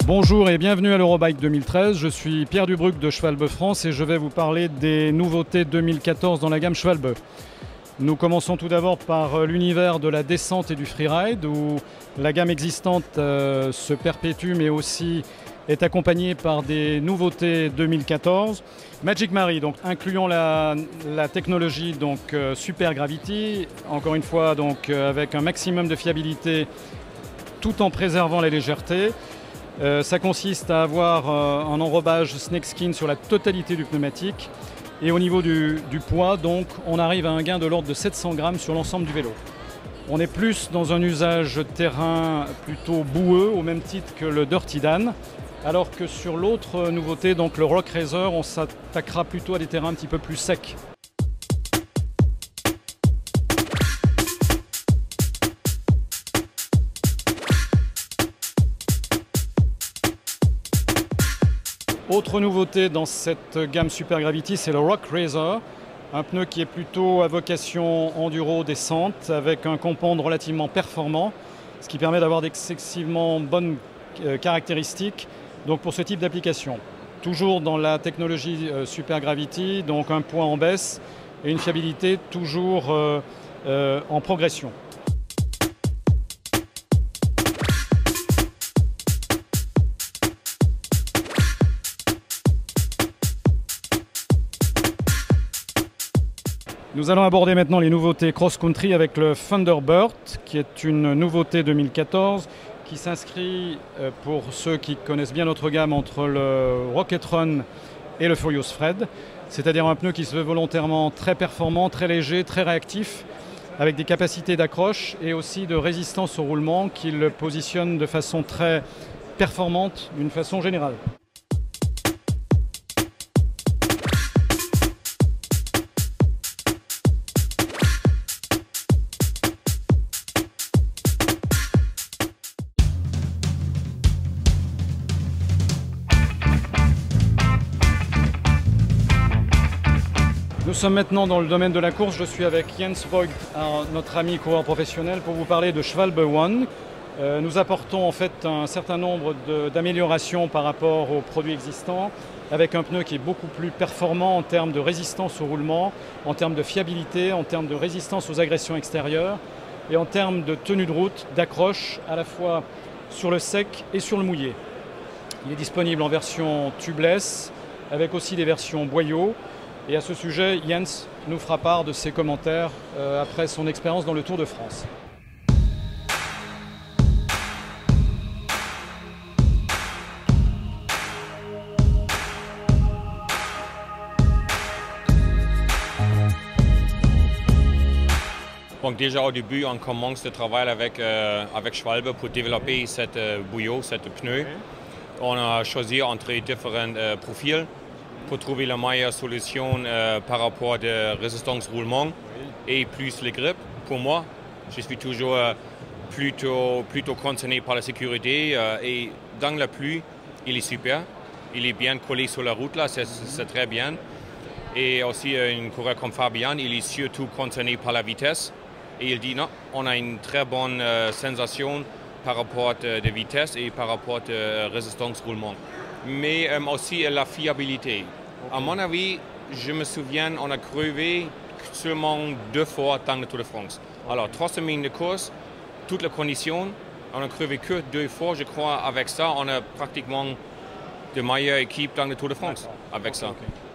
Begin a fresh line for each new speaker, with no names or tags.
Bonjour et bienvenue à l'Eurobike 2013, je suis Pierre Dubruc de Schwalbe France et je vais vous parler des nouveautés 2014 dans la gamme Schwalbe. Nous commençons tout d'abord par l'univers de la descente et du freeride où la gamme existante se perpétue mais aussi est accompagnée par des nouveautés 2014. Magic Mary, donc incluant la technologie Super Gravity, encore une fois avec un maximum de fiabilité tout en préservant la légèreté. Ça consiste à avoir un enrobage snakeskin sur la totalité du pneumatique. Et au niveau du poids, donc, on arrive à un gain de l'ordre de 700 grammes sur l'ensemble du vélo. On est plus dans un usage terrain plutôt boueux, au même titre que le Dirty Dan, alors que sur l'autre nouveauté, donc le Rock Racer, on s'attaquera plutôt à des terrains un petit peu plus secs. Autre nouveauté dans cette gamme Super Gravity, c'est le Rock Racer, un pneu qui est plutôt à vocation enduro descente avec un compound relativement performant, ce qui permet d'avoir d'excessivement bonnes caractéristiques donc pour ce type d'application. Toujours dans la technologie Super Gravity, donc un poids en baisse et une fiabilité toujours en progression. Nous allons aborder maintenant les nouveautés cross-country avec le Thunderbird, qui est une nouveauté 2014, qui s'inscrit, pour ceux qui connaissent bien notre gamme, entre le Rocket Run et le Furious Fred, c'est-à-dire un pneu qui se veut volontairement très performant, très léger, très réactif, avec des capacités d'accroche et aussi de résistance au roulement qui le positionne de façon très performante d'une façon générale. Nous sommes maintenant dans le domaine de la course. Je suis avec Jens Voigt, notre ami coureur professionnel, pour vous parler de Schwalbe One. Nous apportons en fait un certain nombre d'améliorations par rapport aux produits existants, avec un pneu qui est beaucoup plus performant en termes de résistance au roulement, en termes de fiabilité, en termes de résistance aux agressions extérieures et en termes de tenue de route, d'accroche à la fois sur le sec et sur le mouillé. Il est disponible en version tubeless, avec aussi des versions boyaux. Et à ce sujet, Jens nous fera part de ses commentaires après son expérience dans le Tour de France.
Donc déjà au début, on commence le travail avec Schwalbe pour développer cette bouillot, cette pneu. On a choisi entre différents profils pour trouver la meilleure solution par rapport à la résistance roulement et plus les grippes. Pour moi, je suis toujours plutôt concerné par la sécurité et dans la pluie, il est super. Il est bien collé sur la route, là, c'est très bien. Et aussi, un coureur comme Fabian, il est surtout concerné par la vitesse. Et il dit non, on a une très bonne sensation par rapport à la vitesse et par rapport à la résistance roulement. Mais aussi la fiabilité. À mon avis, je me souviens, on a crevé seulement 2 fois dans le Tour de France. Alors, 3 semaines de course, toutes les conditions, on a crevé que 2 fois. Je crois avec ça, on a pratiquement de meilleures équipes dans le Tour de France avec ça. Okay.